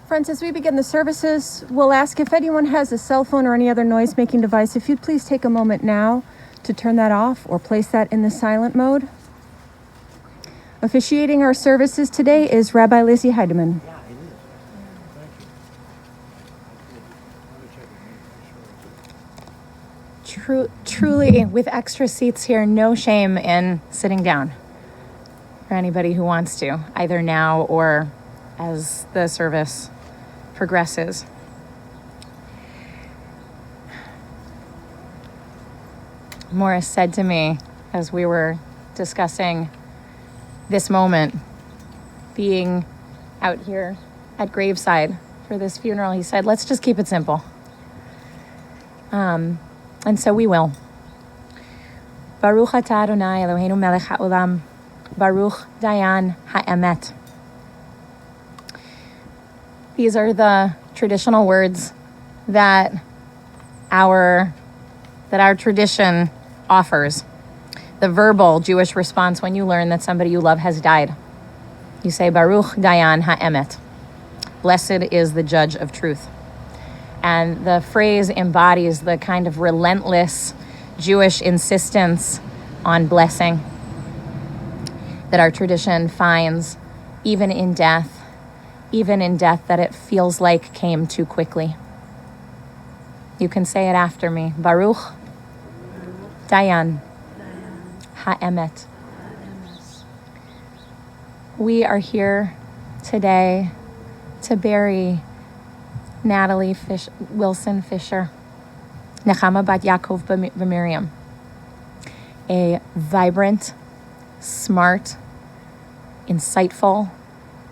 Friends, as we begin the services, we'll ask if anyone has a cell phone or any other noise-making device, if you'd please take a moment now to turn that off or place that in the silent mode. Officiating our services today is Rabbi Lizzie Heidemann. Truly, with extra seats here, no shame in sitting down for anybody who wants to, either now or as the service progresses. Morris said to me as we were discussing this moment, being out here at graveside for this funeral, he said, let's just keep it simple. And so we will. Baruch atah Adonai Eloheinu melech haolam, Baruch dayan ha'emet. These are the traditional words that our tradition offers. The verbal Jewish response when you learn that somebody you love has died. You say, Baruch dayan ha'emet. Blessed is the judge of truth. And the phrase embodies the kind of relentless Jewish insistence on blessing that our tradition finds even in death that it feels like came too quickly. You can say it after me. Baruch dayan ha'emet. We are here today to bury Natalie Wilson Fisher, Nechama bat Yaakov b'Miriam, a vibrant, smart, insightful,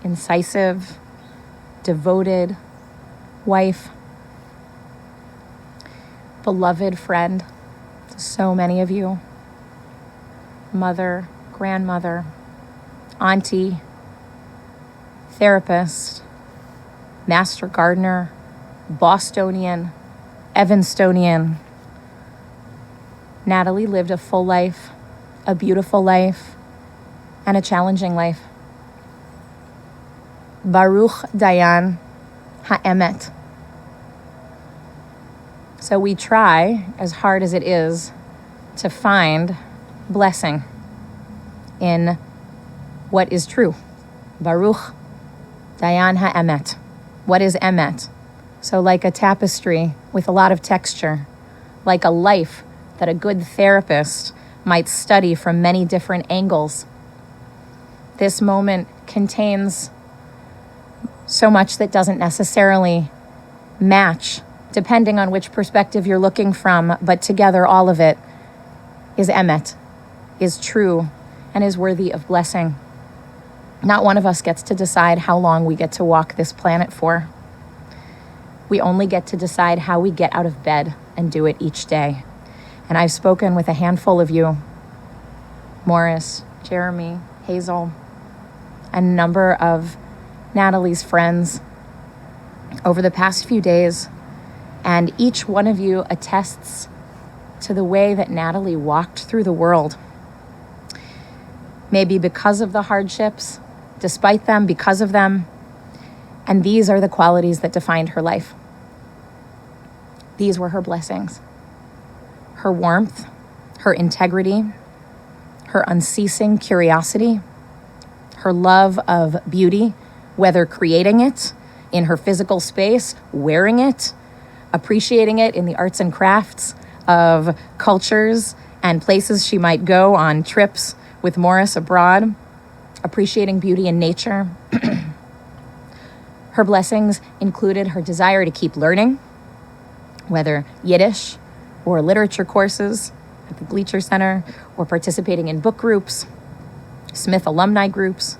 incisive, devoted wife, beloved friend to so many of you, mother, grandmother, auntie, therapist, master gardener, Bostonian, Evanstonian. Natalie lived a full life, a beautiful life, and a challenging life. Baruch dayan ha'emet. So we try, as hard as it is, to find blessing in what is true. Baruch dayan ha'emet. What is emet? So like a tapestry with a lot of texture, like a life that a good therapist might study from many different angles. This moment contains so much that doesn't necessarily match, depending on which perspective you're looking from, but together all of it is emet, is true, and is worthy of blessing. Not one of us gets to decide how long we get to walk this planet for. We only get to decide how we get out of bed and do it each day. And I've spoken with a handful of you, Morris, Jeremy, Hazel, and a number of Natalie's friends over the past few days, and each one of you attests to the way that Natalie walked through the world. Maybe because of the hardships, despite them, because of them. And these are the qualities that defined her life. These were her blessings. Her warmth, her integrity, her unceasing curiosity, her love of beauty, whether creating it in her physical space, wearing it, appreciating it in the arts and crafts of cultures and places she might go on trips with Morris abroad, appreciating beauty in nature. Her blessings included her desire to keep learning, whether Yiddish or literature courses at the Gleacher Center, or participating in book groups, Smith alumni groups,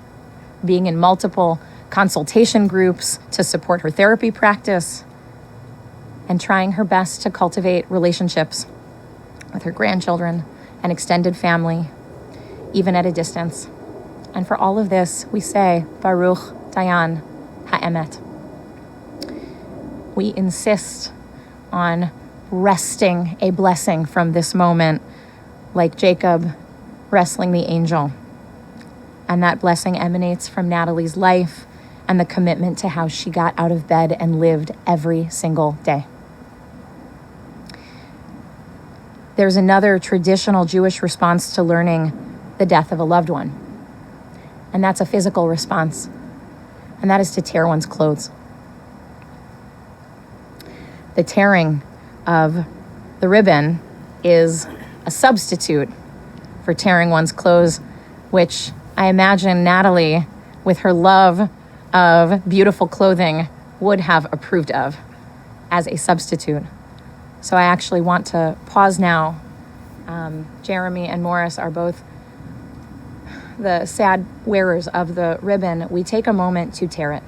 being in multiple consultation groups to support her therapy practice, and trying her best to cultivate relationships with her grandchildren and extended family, even at a distance. And for all of this, we say, Baruch dayan ha'emet. We insist on wresting a blessing from this moment, like Jacob wrestling the angel. And that blessing emanates from Natalie's life and the commitment to how she got out of bed and lived every single day. There's another traditional Jewish response to learning the death of a loved one, and that's a physical response, and that is to tear one's clothes. The tearing of the ribbon is a substitute for tearing one's clothes, which I imagine Natalie, with her love of beautiful clothing, would have approved of as a substitute. So I actually want to pause now. Jeremy and Morris are both the sad wearers of the ribbon. We take a moment to tear it.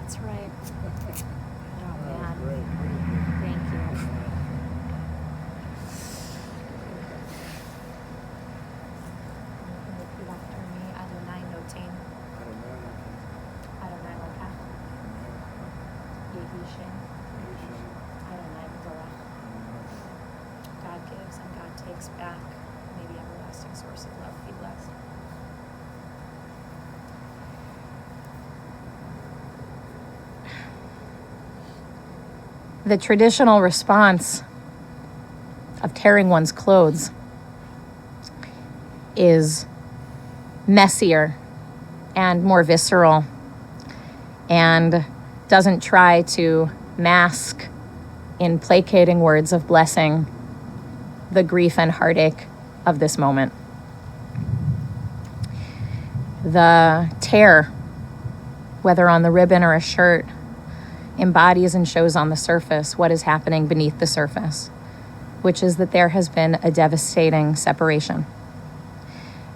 That's right. Oh, man. Thank you. Repeat after me. Adonai noten. Adonai lokach. Yehi shem. Adonai v'barach. God gives and God takes back. May the everlasting source of love be blessed. The traditional response of tearing one's clothes is messier and more visceral and doesn't try to mask in placating words of blessing the grief and heartache of this moment. The tear, whether on the ribbon or a shirt, embodies and shows on the surface what is happening beneath the surface, which is that there has been a devastating separation.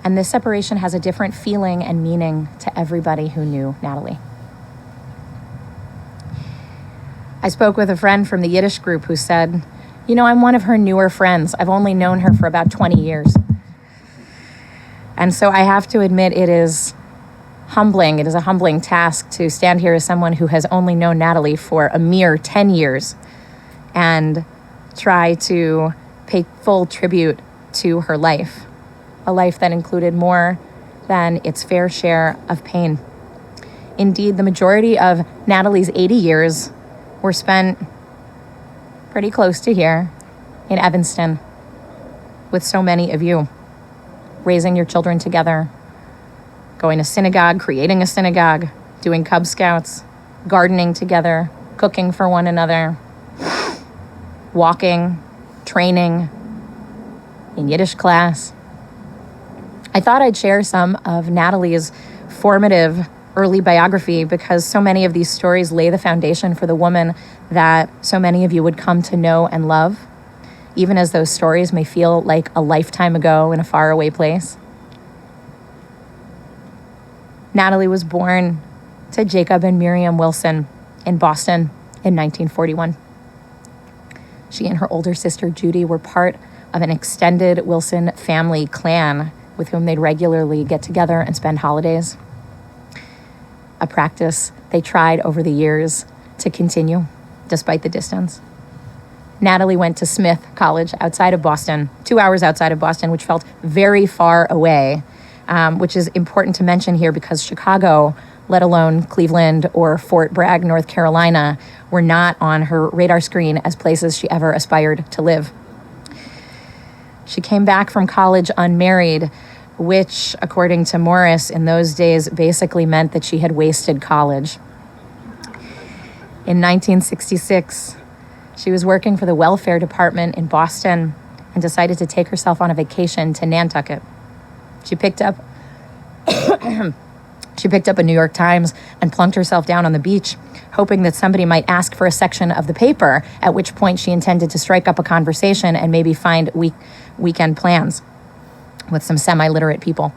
And this separation has a different feeling and meaning to everybody who knew Natalie. I spoke with a friend from the Yiddish group who said, I'm one of her newer friends. I've only known her for about 20 years. And so I have to admit it is humbling. It is a humbling task to stand here as someone who has only known Natalie for a mere 10 years and try to pay full tribute to her life, a life that included more than its fair share of pain. Indeed, the majority of Natalie's 80 years were spent pretty close to here in Evanston with so many of you, raising your children together, going to synagogue, creating a synagogue, doing Cub Scouts, gardening together, cooking for one another, walking, training in Yiddish class. I thought I'd share some of Natalie's formative early biography because so many of these stories lay the foundation for the woman that so many of you would come to know and love, even as those stories may feel like a lifetime ago in a faraway place. Natalie was born to Jacob and Miriam Wilson in Boston in 1941. She and her older sister Judy were part of an extended Wilson family clan with whom they'd regularly get together and spend holidays, a practice they tried over the years to continue despite the distance. Natalie went to Smith College outside of Boston, 2 hours outside of Boston, which felt very far away, which is important to mention here because Chicago, let alone Cleveland or Fort Bragg, North Carolina, were not on her radar screen as places she ever aspired to live. She came back from college unmarried, which, according to Morris, in those days basically meant that she had wasted college. In 1966, she was working for the welfare department in Boston and decided to take herself on a vacation to Nantucket. She picked up a New York Times and plunked herself down on the beach, hoping that somebody might ask for a section of the paper, at which point she intended to strike up a conversation and maybe find weekend plans with some semi-literate people.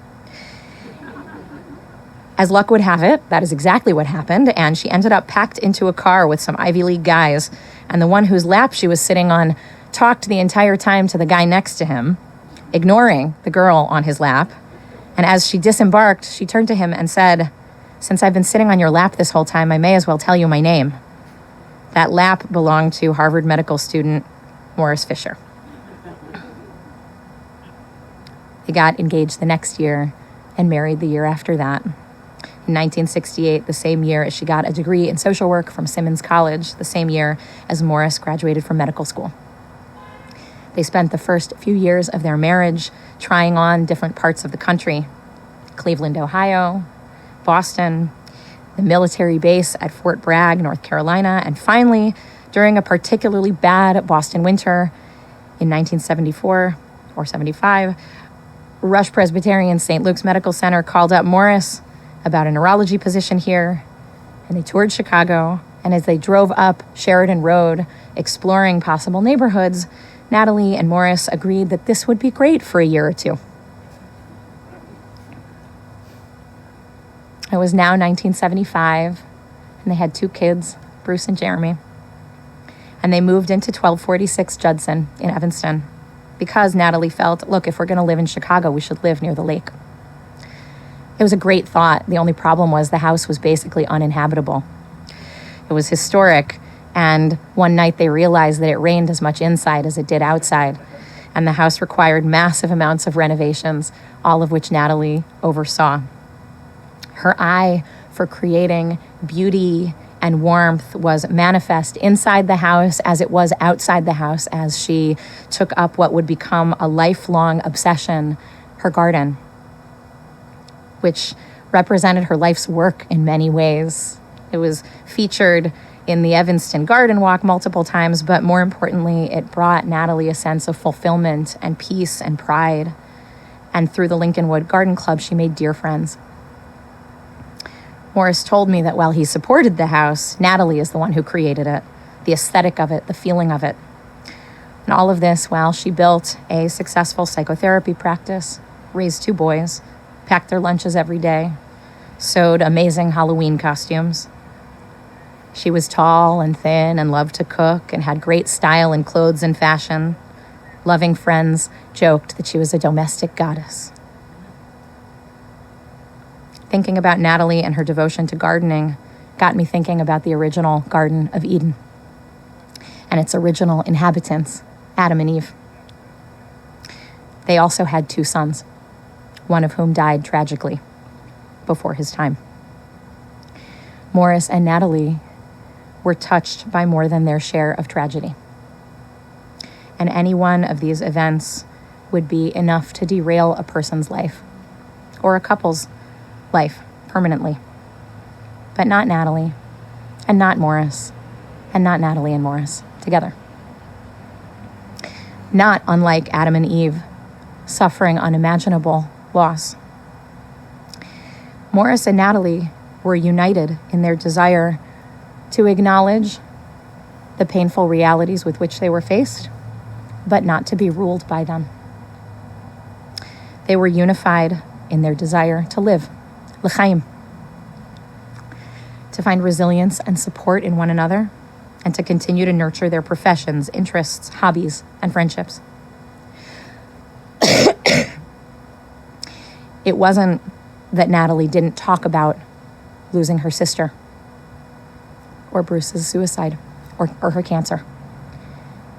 As luck would have it, that is exactly what happened, and she ended up packed into a car with some Ivy League guys, and the one whose lap she was sitting on talked the entire time to the guy next to him, ignoring the girl on his lap. And as she disembarked, she turned to him and said, "Since I've been sitting on your lap this whole time, I may as well tell you my name." That lap belonged to Harvard medical student Morris Fisher. They got engaged the next year and married the year after that. In 1968, the same year as she got a degree in social work from Simmons College, the same year as Morris graduated from medical school. They spent the first few years of their marriage trying on different parts of the country: Cleveland, Ohio, Boston, the military base at Fort Bragg, North Carolina, and finally, during a particularly bad Boston winter in 1974 or 75, Rush Presbyterian St. Luke's Medical Center called up Morris about a neurology position here, and they toured Chicago, and as they drove up Sheridan Road, exploring possible neighborhoods, Natalie and Morris agreed that this would be great for a year or two. It was now 1975, and they had 2 kids, Bruce and Jeremy, and they moved into 1246 Judson in Evanston because Natalie felt, look, if we're going to live in Chicago, we should live near the lake. It was a great thought. The only problem was the house was basically uninhabitable. It was historic, and one night they realized that it rained as much inside as it did outside, and the house required massive amounts of renovations, all of which Natalie oversaw. Her eye for creating beauty and warmth was manifest inside the house as it was outside the house as she took up what would become a lifelong obsession, her garden, which represented her life's work in many ways. It was featured in the Evanston Garden Walk multiple times, but more importantly, it brought Natalie a sense of fulfillment and peace and pride. And through the Lincolnwood Garden Club, she made dear friends. Morris told me that while he supported the house, Natalie is the one who created it, the aesthetic of it, the feeling of it. And all of this while she built a successful psychotherapy practice, raised 2 boys, packed their lunches every day, sewed amazing Halloween costumes. She was tall and thin and loved to cook and had great style in clothes and fashion. Loving friends joked that she was a domestic goddess. Thinking about Natalie and her devotion to gardening got me thinking about the original Garden of Eden and its original inhabitants, Adam and Eve. They also had 2 sons, one of whom died tragically before his time. Morris and Natalie were touched by more than their share of tragedy. And any one of these events would be enough to derail a person's life or a couple's life permanently. But not Natalie, and not Morris, and not Natalie and Morris together. Not unlike Adam and Eve, suffering unimaginable loss. Morris and Natalie were united in their desire to acknowledge the painful realities with which they were faced, but not to be ruled by them. They were unified in their desire to live, l'chaim, to find resilience and support in one another, and to continue to nurture their professions, interests, hobbies, and friendships. It wasn't that Natalie didn't talk about losing her sister, or Bruce's suicide, or her cancer.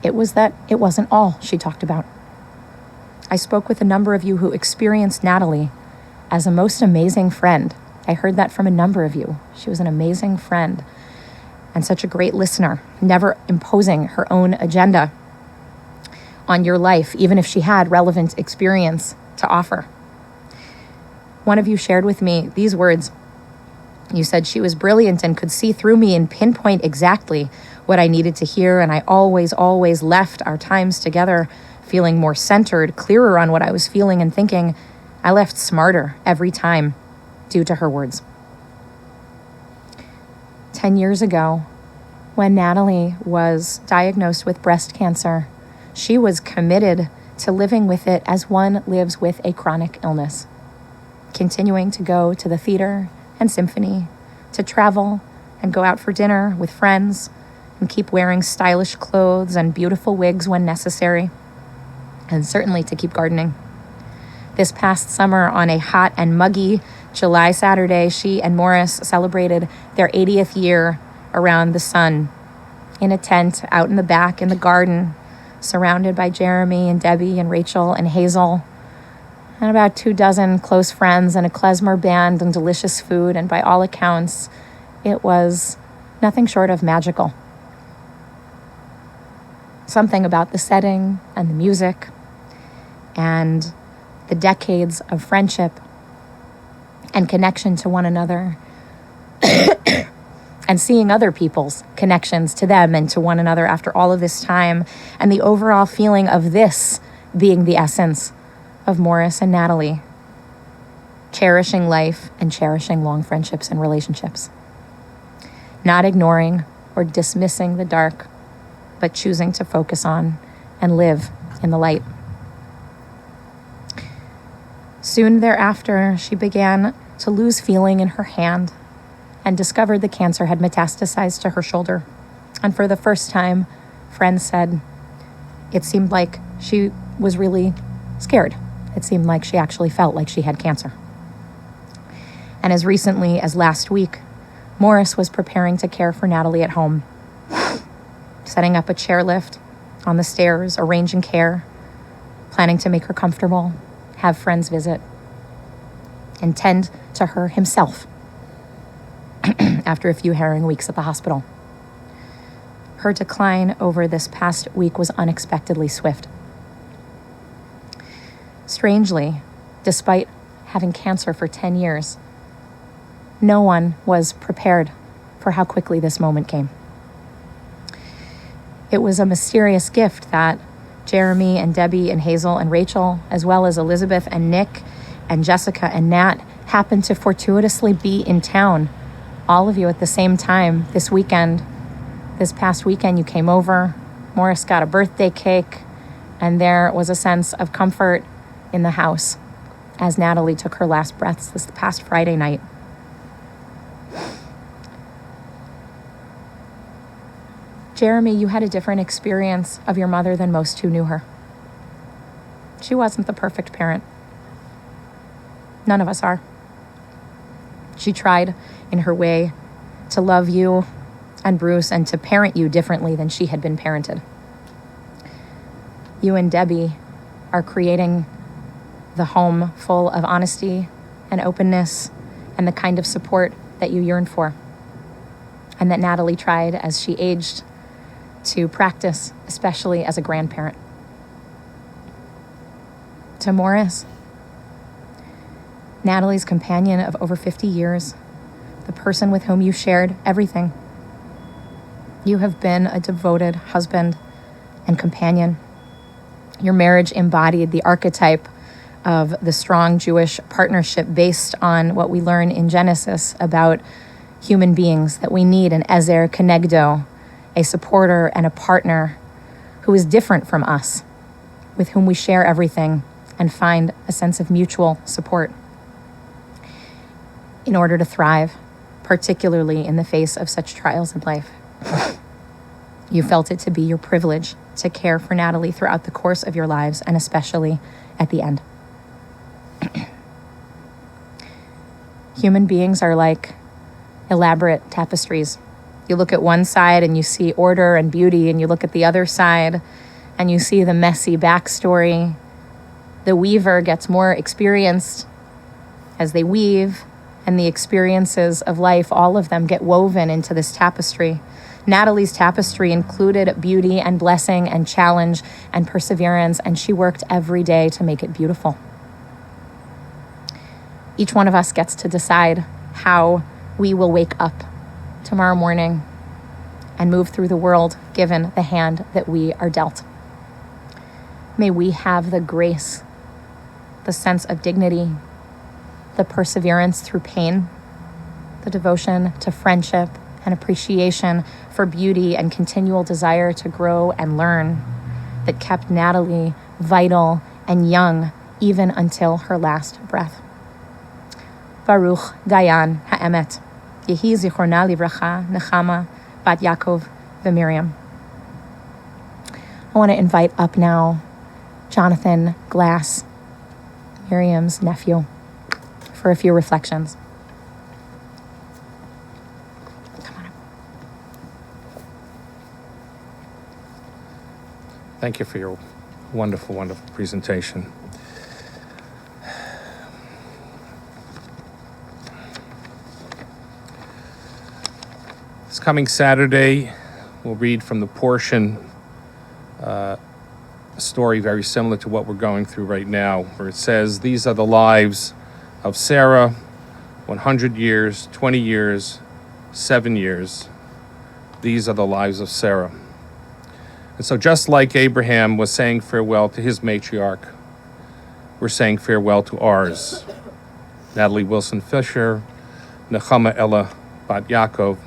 It was that it wasn't all she talked about. I spoke with a number of you who experienced Natalie as a most amazing friend. I heard that from a number of you. She was an amazing friend and such a great listener, never imposing her own agenda on your life, even if she had relevant experience to offer. One of you shared with me these words. You said, she was brilliant and could see through me and pinpoint exactly what I needed to hear, and I always left our times together feeling more centered, clearer on what I was feeling and thinking. I left smarter every time due to her words. 10 years ago, when Natalie was diagnosed with breast cancer, she was committed to living with it as one lives with a chronic illness, continuing to go to the theater and symphony, to travel and go out for dinner with friends, and keep wearing stylish clothes and beautiful wigs when necessary, and certainly to keep gardening. This past summer, on a hot and muggy July Saturday, she and Morris celebrated their 80th year around the sun in a tent out in the back in the garden, surrounded by Jeremy and Debbie and Rachel and Hazel, and about 24 close friends and a klezmer band and delicious food. And by all accounts, it was nothing short of magical. Something about the setting and the music and the decades of friendship and connection to one another and seeing other people's connections to them and to one another after all of this time, and the overall feeling of this being the essence of Morris and Natalie, cherishing life and cherishing long friendships and relationships, not ignoring or dismissing the dark, but choosing to focus on and live in the light. Soon thereafter, she began to lose feeling in her hand and discovered the cancer had metastasized to her shoulder. And for the first time, friends said it seemed like she was really scared. It seemed like she actually felt like she had cancer. And as recently as last week, Morris was preparing to care for Natalie at home, setting up a chairlift on the stairs, arranging care, planning to make her comfortable, have friends visit, and tend to her himself after a few harrowing weeks at the hospital. Her decline over this past week was unexpectedly swift. Strangely, despite having cancer for 10 years, no one was prepared for how quickly this moment came. It was a mysterious gift that Jeremy and Debbie and Hazel and Rachel, as well as Elizabeth and Nick and Jessica and Nat, happened to fortuitously be in town, all of you at the same time this weekend. This past weekend, you came over. Morris got a birthday cake, and there was a sense of comfort in the house as Natalie took her last breaths this past Friday night. Jeremy, you had a different experience of your mother than most who knew her. She wasn't the perfect parent. None of us are. She tried in her way to love you and Bruce and to parent you differently than she had been parented. You and Debbie are creating the home full of honesty and openness and the kind of support that you yearned for, and that Natalie tried as she aged to practice, especially as a grandparent. To Morris, Natalie's companion of over 50 years, the person with whom you shared everything. You have been a devoted husband and companion. Your marriage embodied the archetype of the strong Jewish partnership based on what we learn in Genesis about human beings, that we need an ezer kenegdo, a supporter and a partner who is different from us, with whom we share everything and find a sense of mutual support in order to thrive, particularly in the face of such trials in life. You felt it to be your privilege to care for Natalie throughout the course of your lives, and especially at the end. Human beings are like elaborate tapestries. You look at one side and you see order and beauty, and you look at the other side and you see the messy backstory. The weaver gets more experienced as they weave, and the experiences of life, all of them get woven into this tapestry. Natalie's tapestry included beauty and blessing and challenge and perseverance, and she worked every day to make it beautiful. Each one of us gets to decide how we will wake up tomorrow morning and move through the world given the hand that we are dealt. May we have the grace, the sense of dignity, the perseverance through pain, the devotion to friendship and appreciation for beauty and continual desire to grow and learn that kept Natalie vital and young even until her last breath. Baruch Dayan Ha'emet. Yehi Zichorna Livracha, Nechama, Bat Yaakov, Miriam. I want to invite up now Jonathan Glass, Miriam's nephew, for a few reflections. Come on up. Thank you for your wonderful, wonderful presentation. This coming Saturday, we'll read from the portion, a story very similar to what we're going through right now, where it says, these are the lives of Sarah, 100 years, 20 years, 7 years. These are the lives of Sarah. And so just like Abraham was saying farewell to his matriarch, we're saying farewell to ours. Natalie Fisher, Nechama Ella Bat Yaakov.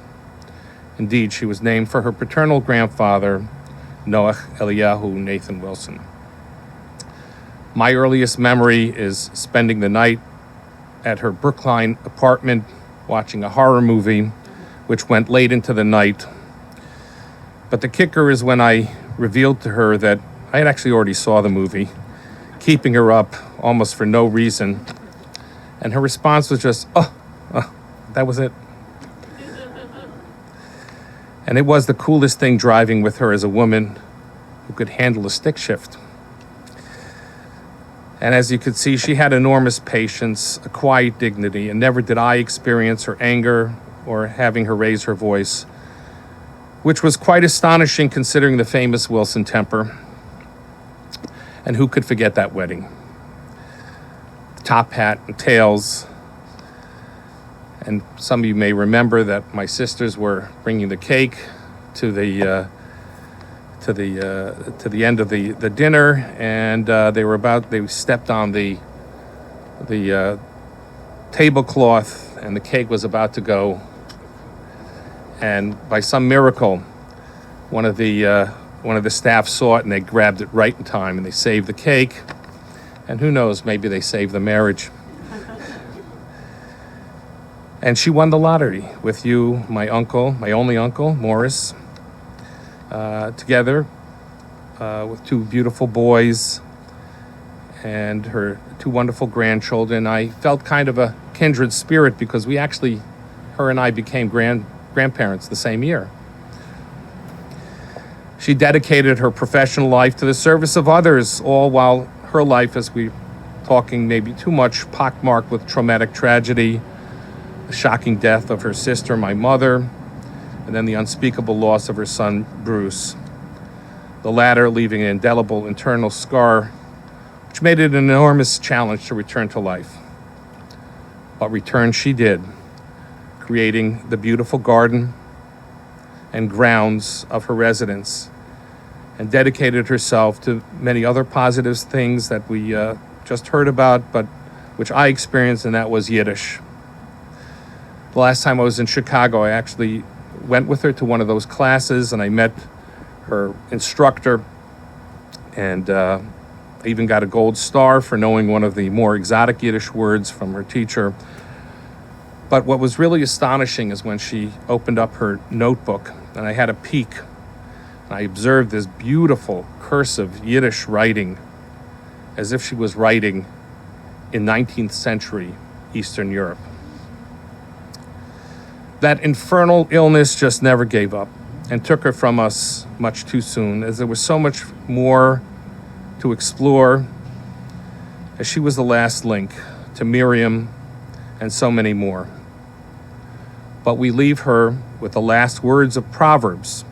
Indeed, she was named for her paternal grandfather, Noach Eliyahu Nathan Wilson. My earliest memory is spending the night at her Brookline apartment watching a horror movie, which went late into the night. But the kicker is when I revealed to her that I had actually already saw the movie, keeping her up almost for no reason. And her response was just, that was it. And it was the coolest thing driving with her as a woman who could handle a stick shift. And as you could see, she had enormous patience, a quiet dignity, and never did I experience her anger or having her raise her voice, which was quite astonishing considering the famous Wilson temper. And who could forget that wedding? Top hat and tails. And some of you may remember that my sisters were bringing the cake to the end of the dinner, and they stepped on the tablecloth, and the cake was about to go. And by some miracle, one of the staff saw it, and they grabbed it right in time, and they saved the cake. And who knows, maybe they saved the marriage. And she won the lottery with you, my uncle, my only uncle, Morris, together with two beautiful boys and her two wonderful grandchildren. I felt kind of a kindred spirit because her and I became grandparents the same year. She dedicated her professional life to the service of others, all while her life, as we're talking maybe too much, pockmarked with traumatic tragedy, the shocking death of her sister, my mother, and then the unspeakable loss of her son, Bruce. The latter leaving an indelible internal scar, which made it an enormous challenge to return to life. But return she did, creating the beautiful garden and grounds of her residence, and dedicated herself to many other positive things that we just heard about, but which I experienced, and that was Yiddish. The last time I was in Chicago, I actually went with her to one of those classes, and I met her instructor, and I even got a gold star for knowing one of the more exotic Yiddish words from her teacher. But what was really astonishing is when she opened up her notebook, and I had a peek, and I observed this beautiful cursive Yiddish writing, as if she was writing in 19th century Eastern Europe. That infernal illness just never gave up and took her from us much too soon, as there was so much more to explore, as she was the last link to Miriam and so many more. But we leave her with the last words of Proverbs,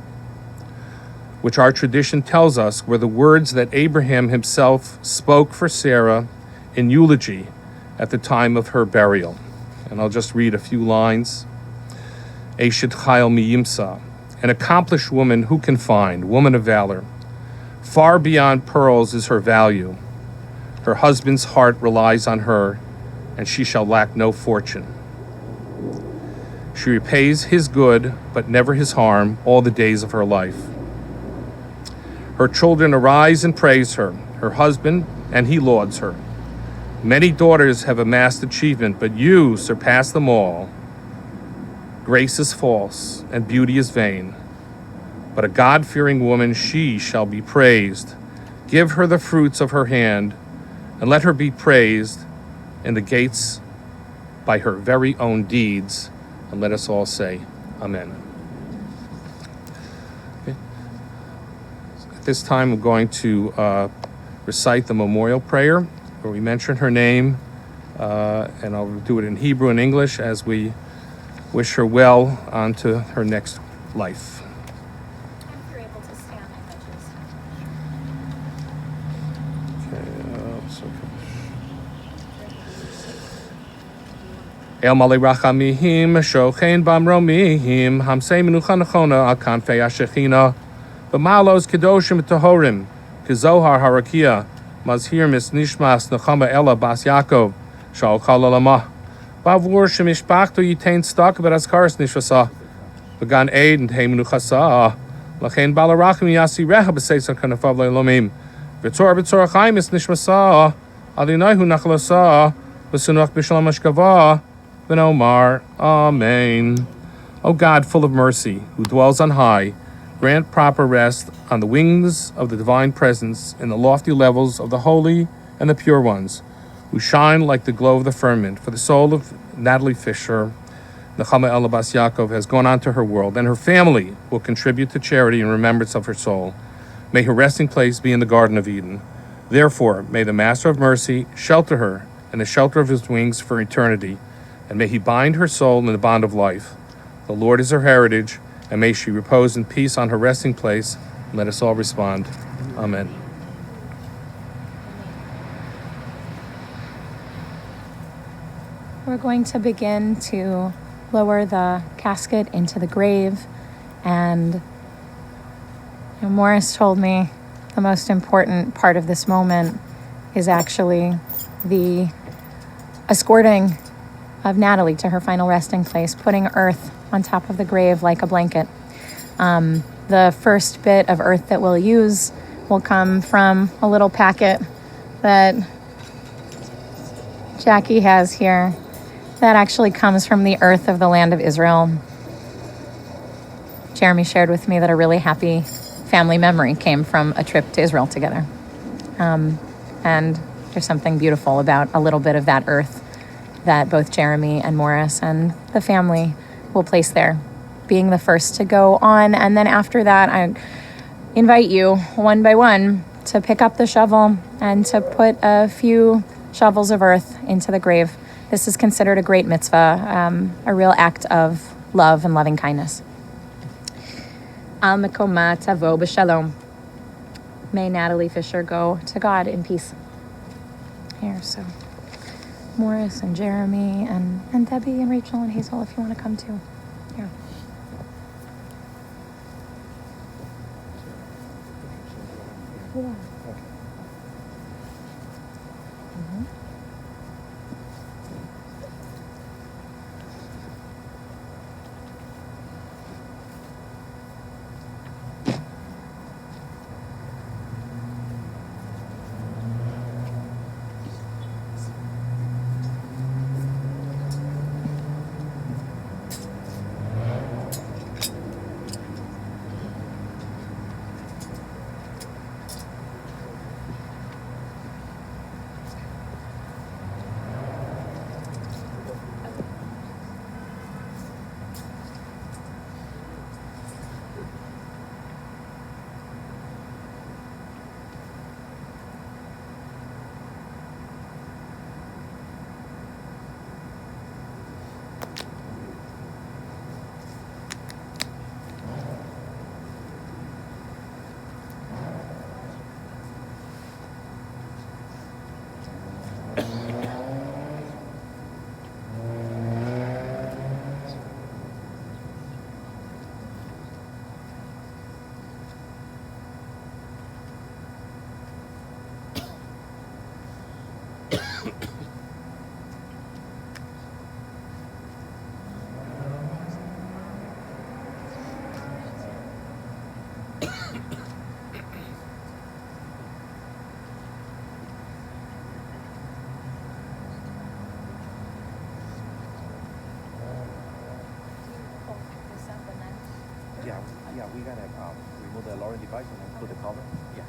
which our tradition tells us were the words that Abraham himself spoke for Sarah in eulogy at the time of her burial. And I'll just read a few lines. Eshet Chayil Miyimsa, an accomplished woman who can find, woman of valor. Far beyond pearls is her value. Her husband's heart relies on her, and she shall lack no fortune. She repays his good, but never his harm, all the days of her life. Her children arise and praise her, her husband, and he lauds her. Many daughters have amassed achievement, but you surpass them all. Grace is false, and beauty is vain. But a God-fearing woman, she shall be praised. Give her the fruits of her hand, and let her be praised in the gates by her very own deeds. And let us all say, Amen. Okay. this time, I'm going to recite the memorial prayer where we mention her name, and I'll do it in Hebrew and English as we wish her well onto her next life. If you're able to stand, I just... El Male Rachamihim, Shochein Bamromihim, Hamsei Menucha Nechona, Al Kanfei Ashechina, B'malos Kedoshim Tahorim, Kezohar Harakia, Mazhir Mis Nishmas Nechama Ella Bas Yaakov, Shal Chalalama, Bavur Shemishpachto Yitain Stak Beraskaris Nishvasa, Began Aid and Heimenuchasa, Lachain Balarachim Yasi Reha Besesan Kanafav Lomim, Vitor Chaim is Nishmasa, Adinahu Nachlasa, Besunuch Bishalam Ashkava, Ben Omar, Amen. O God, full of mercy, who dwells on high, grant proper rest on the wings of the divine presence in the lofty levels of the holy and the pure ones, who shine like the glow of the firmament. For the soul of Natalie Fisher, Nechama Ella Bas Yaakov, has gone on to her world, and her family will contribute to charity in remembrance of her soul. May her resting place be in the Garden of Eden. Therefore, may the Master of Mercy shelter her in the shelter of his wings for eternity, and may he bind her soul in the bond of life. The Lord is her heritage, and may she repose in peace on her resting place. Let us all respond. Amen. We're going to begin to lower the casket into the grave, and Morris told me the most important part of this moment is actually the escorting of Natalie to her final resting place, putting earth on top of the grave like a blanket. The first bit of earth that we'll use will come from a little packet that Jackie has here that actually comes from the earth of the land of Israel. Jeremy shared with me that a really happy family memory came from a trip to Israel together. And there's something beautiful about a little bit of that earth that both Jeremy and Morris and the family will place there, being the first to go on. And then after that, I invite you one by one to pick up the shovel and to put a few shovels of earth into the grave. This is considered a great mitzvah, a real act of love and loving kindness. Al Mekoma Tavo B'Shalom. May Natalie Fisher go to God in peace. Here, so Morris and Jeremy and Debbie and Rachel and Hazel, if you want to come too. Here. Yeah. Yeah, we gotta remove the lowering device and then put the cover. Yeah.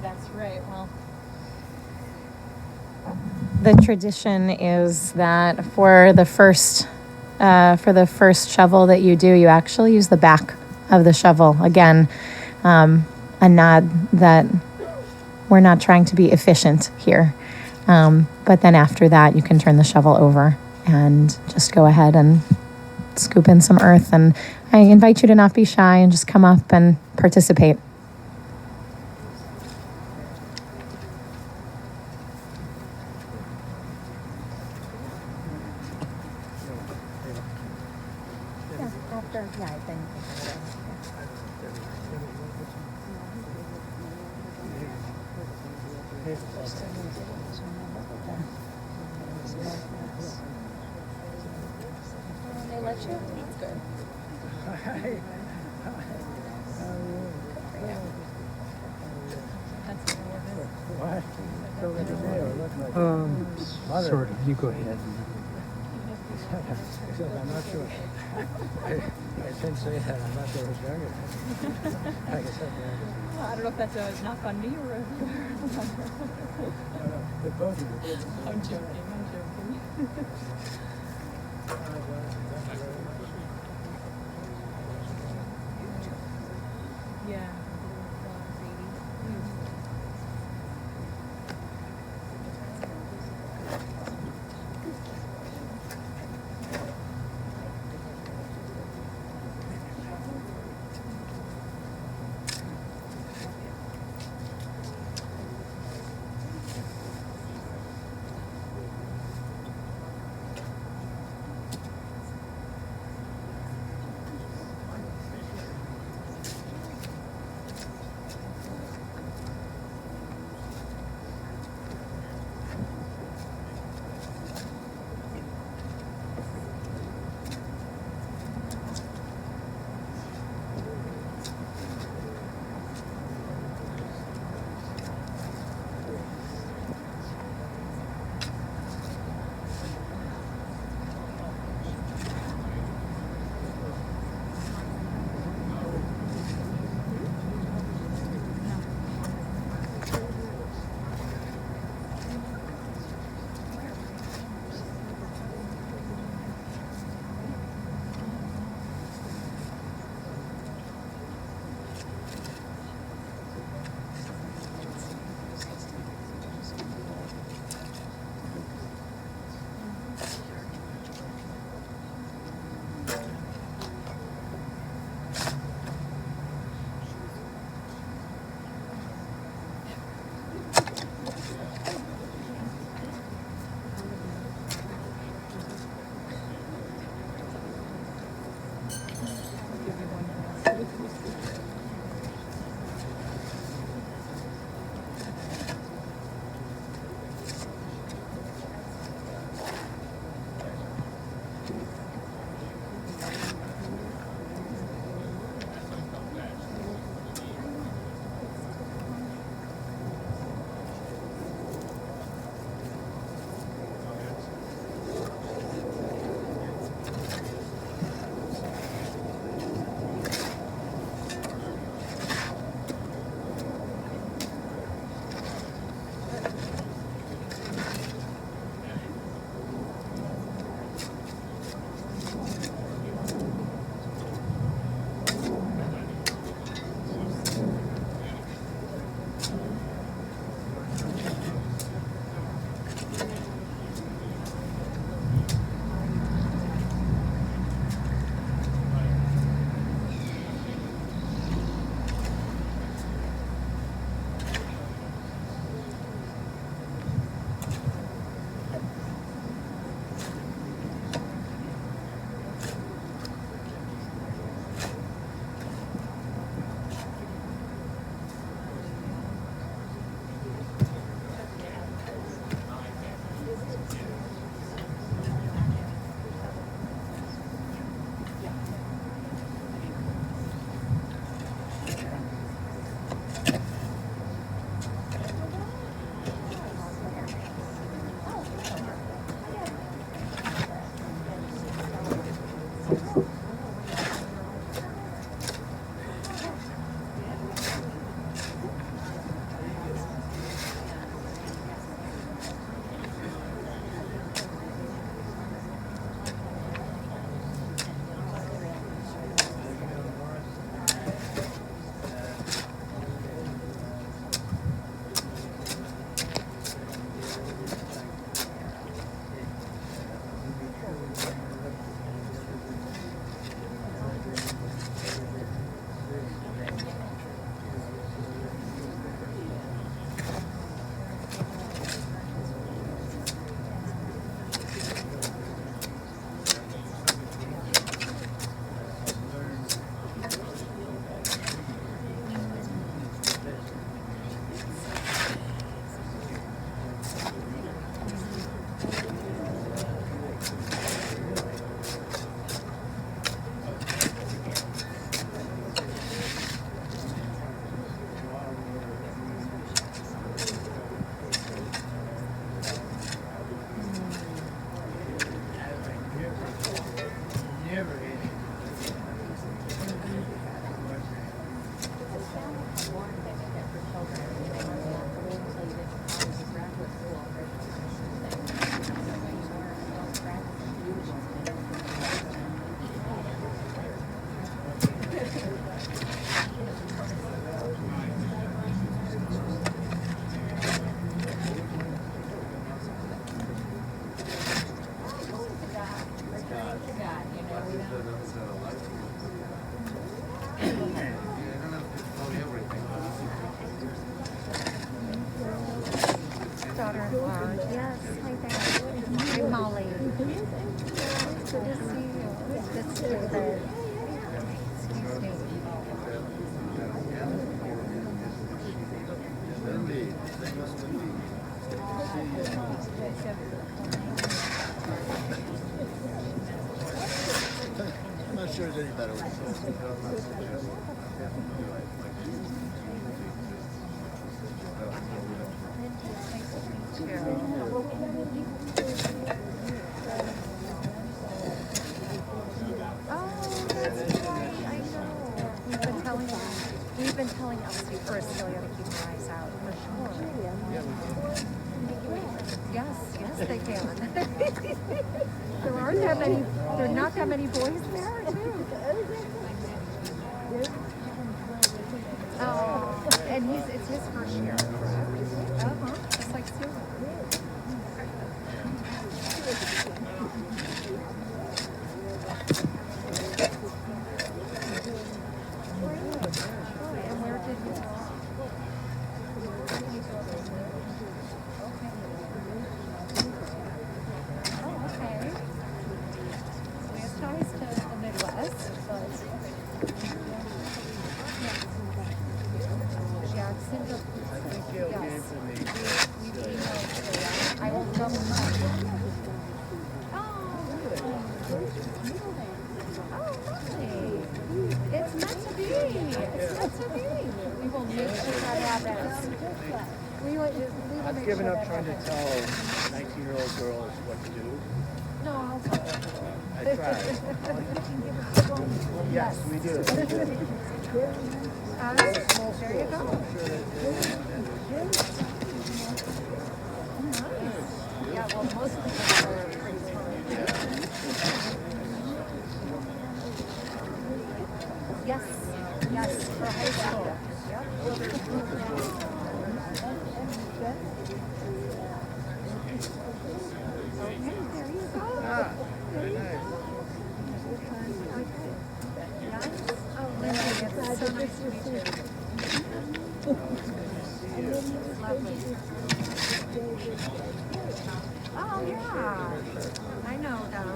That's right. Well, the tradition is that for the first shovel that you do, you actually use the back of the shovel. Again, a nod that we're not trying to be efficient here. But then after that, you can turn the shovel over and just go ahead and scoop in some earth. And I invite you to not be shy and just come up and participate. They let you? That's good. Sort of. You go ahead. I'm not sure. I didn't say that. I'm not sure it's younger. I guess I don't know if that's a knock on me or a... they're both of you. I'm joking. Yeah. Daughter-in-law. Yes, hi there. I'm Molly. Good to see you. This is David. Excuse me. I'm not sure it's any better with We've been telling Elsie first, so we gotta keep our eyes out for sure. Yes, they can. There are not that many boys there, too. Oh, and it's his first year, correct? Uh-huh, just like Sue. I've given up trying to tell 19-year-old girls what to do. No, I'll tell you. I tried. Yes, we do. There you go. Nice. Yeah, well, most of the people are pretty smart. Yes, for high school. Yep. Okay, there you go. Very nice. Oh, Lindsay, it's so nice to meet you. Lovely. Oh, yeah. I know them.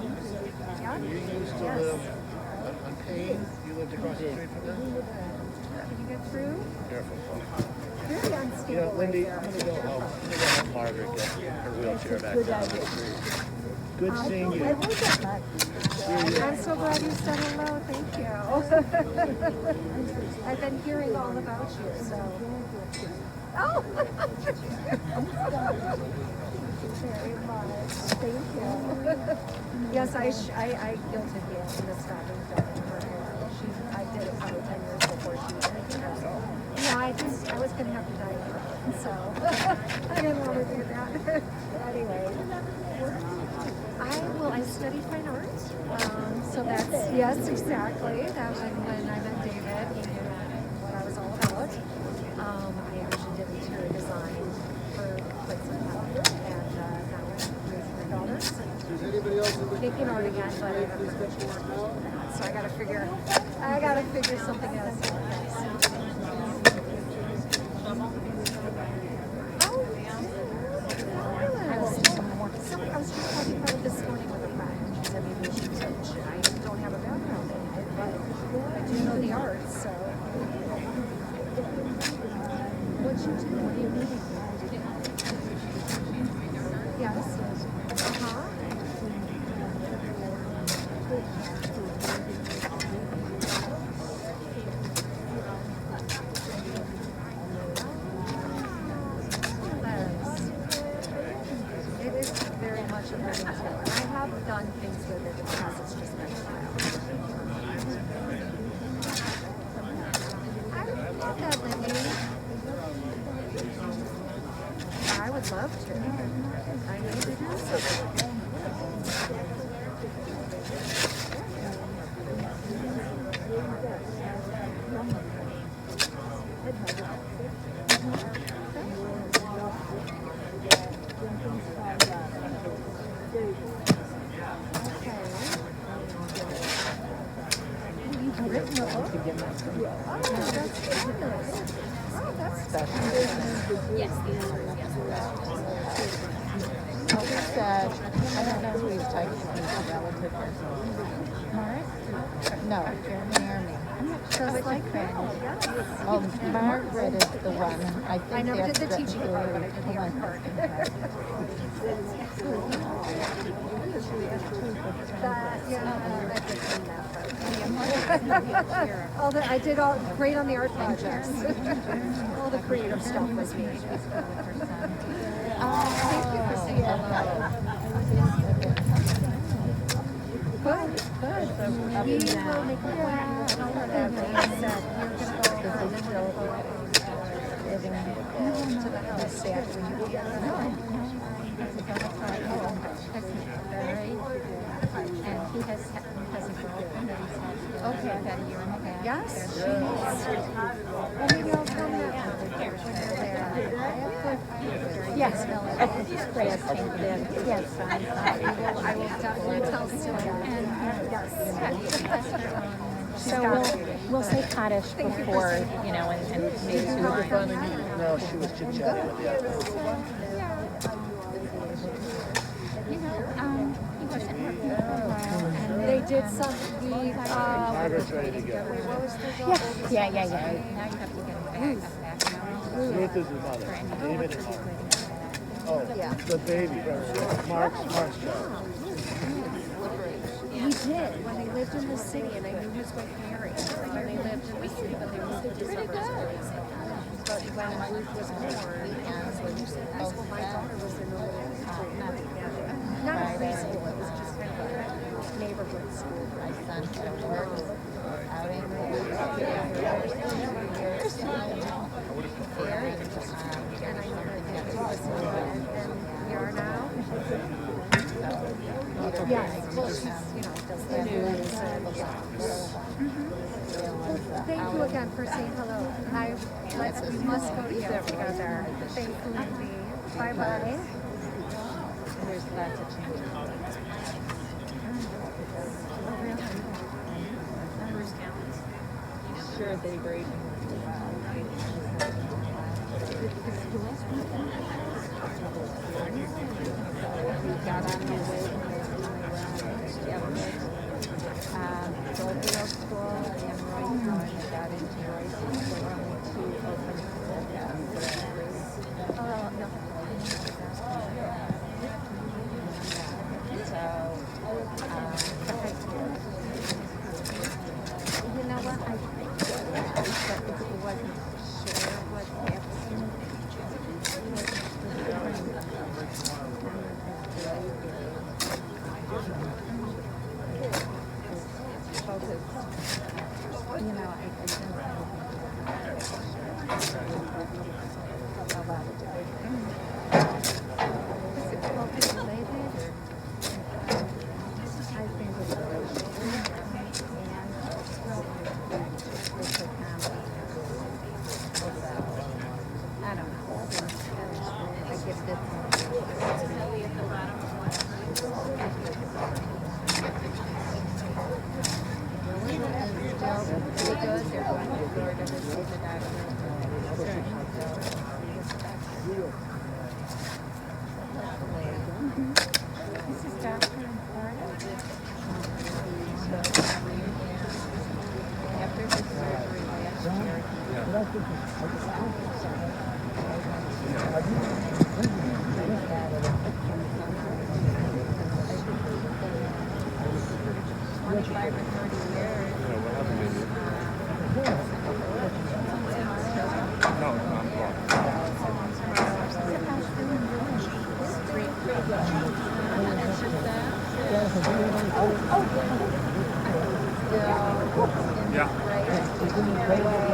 Yeah? You used to live on Payne. You lived across the street from them? Can you get through? Careful. Very unstable. You know, Lindy, right I'm there. going to go help Margaret get her wheelchair back down the street. Good seeing you. I'm so glad you said hello. Thank you. I've been hearing all about you, so. Oh! Very much. Thank you. Yes, I guilted you in the stopping film in her hair. I did it probably 10 years before she did hers. Yeah, I was going to have to dye her, so I didn't want to do that. Anyway. I studied fine arts, so that's, yes, exactly. That was when I met David, he knew what I was all about. I actually did interior design for quite some time, and now I'm raising my daughters. Taking art again, but I haven't finished work on that, so I gotta figure something else out. I was just talking about it this morning with a friend. She said maybe we should teach. I don't have a background in it, but I do know the arts, so. What'd you do? What do you mean? Yes. Uh-huh. It is very much a learning skill. I have done things with it because it's just been a while. I would love that, Lindy. I would love to. I need to do something. Yes, the answer is yes. He said, I don't know who he's talking to, a relative or Mark? No, Jeremy. I'm not sure which like friend. Oh, Margaret is the one. I think I never did the that's teaching part, but I did the art part. I did all great on the art projects. All the creative stuff was me. Thank you for saying hello. Good. We will make a plan. Tell her that we said you're going to go over and then we're going to go to the house. And he has a girlfriend that he's had Okay. about a year and a half. Yes, she is. Well, maybe I'll come that when you're there. I have good. Yes. Okay. Great. Thank you. Yes. I will definitely tell Celia. And yes. So we'll say Kaddish before, and maybe No, she was chit-chatting with the others. He wasn't working for a while, and They did some, Margaret's ready to go. what was the girl? Yeah. now you have to get him back now. Ruth is his mother. David is mother. Oh, Yeah. the baby. Mark's child. He did, when they lived in the city, and I knew his wife Mary, when they lived in the city, but they moved into suburbs. But when Ruth was born, that's when my daughter was in the little not a preschool, it was just kind of a neighborhood school. my son had worked out in the years. And I know that he was and we are now. Yes, well, she's, does the news and thank you again for saying hello. We must go together. Thank you. Bye-bye. There's lots of change. Sure, they agree. We got on the way Rodeo School and Royston, and got into Royston. There were only two open schools. Oh, no. So, you know what? I think that if he wasn't sure what happened,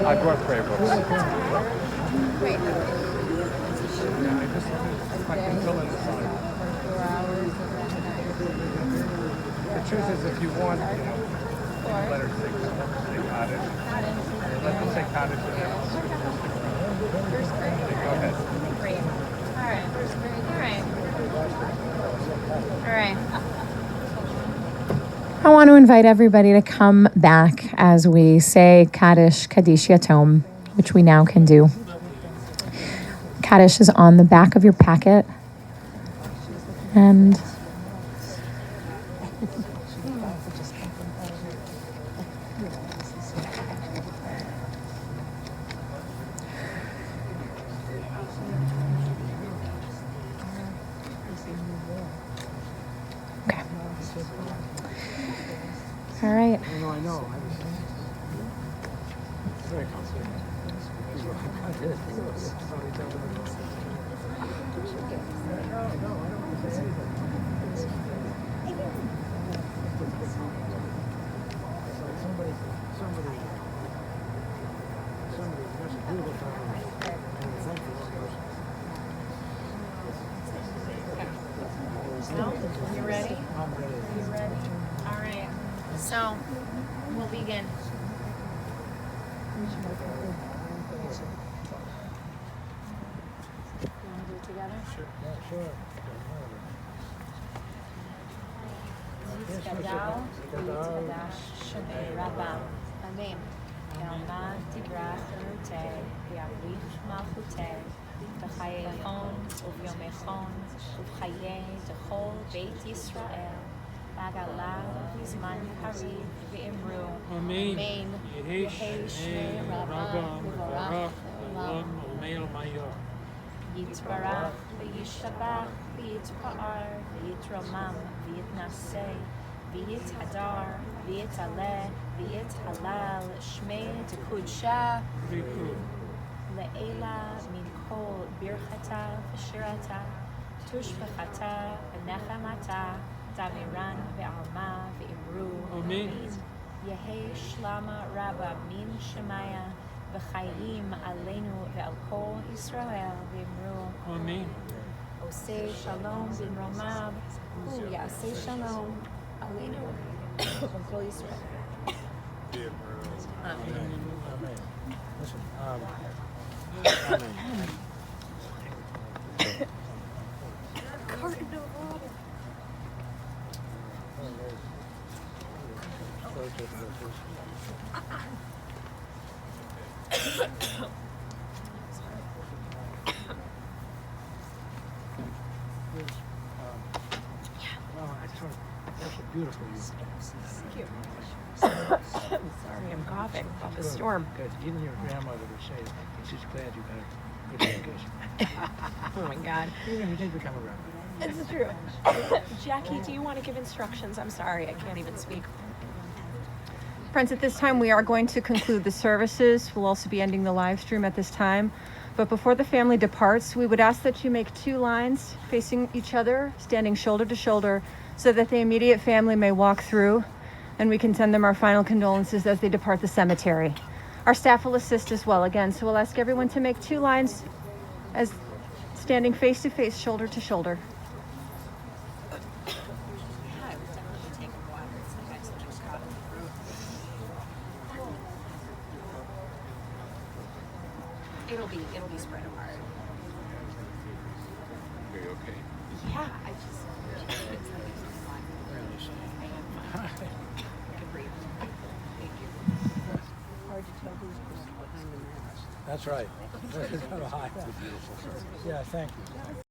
I brought prayer books. Wait. I can fill in the sign. The truth is, if you want, let her say Kaddish. Let them say Kaddish and then I'll switch. First grade. Go ahead. Great. All right. First grade. All right. All right. I want to invite everybody to come back as we say Kaddish, Kaddish Yatom, which we now can do. Kaddish is on the back of your packet. And okay. All right. I know. Very complicated. I did. You ready? I'm ready. You ready? All right. So, we'll begin. You want to do it together? Yeah, sure. Gadal, Yitadash, Shemei Rabba, Amen. Yalma Tigrach Rute, Yavich Malchute, B'chayechon, Uvyomechon, Ubchaye, Dechol, Beit Yisrael, Bagala, Bizman Hariv, V'imru, Amen. Yehi Shmei Rabba, V'vorach, Olam, Umeil Mayor. Yitbarach, V'yishabach, V'yitpa'ar, V'yitromam, V'yitnaseh, V'yithadar, V'yitaleh, V'yithalal, Shmei Tekudsha, Le'ela min kol birchata v'shirata, tushbechata v'nechamata, tamiran ve'alma ve'imru, Amen. Yehi shlama rabba min shemaya, v'chayim aleinu ve'al kol Yisrael ve'imru, Amen. Oseh shalom bin romab, hu yaseh shalom aleinu ve'al kol Yisrael. Amen. Amen. Listen, Amen. That's beautiful. Thank you. Sorry, I'm coughing off the storm. Good. Even your grandmother would say that she's glad you got a good education. Oh my God. Even if you did become a rabbi. It's true. Jackie, do you want to give instructions? I'm sorry, I can't even speak. Friends, at this time we are going to conclude the services. We'll also be ending the live stream at this time. But before the family departs, we would ask that you make 2 lines facing each other, standing shoulder to shoulder, so that the immediate family may walk through and we can send them our final condolences as they depart the cemetery. Our staff will assist as well again, so we'll ask everyone to make 2 lines as standing face to face, shoulder to shoulder. It'll be spread apart. Are you okay? Yeah, I just I can breathe. Thank you. Hard to tell who's behind the mask. That's right. Yeah, thank you.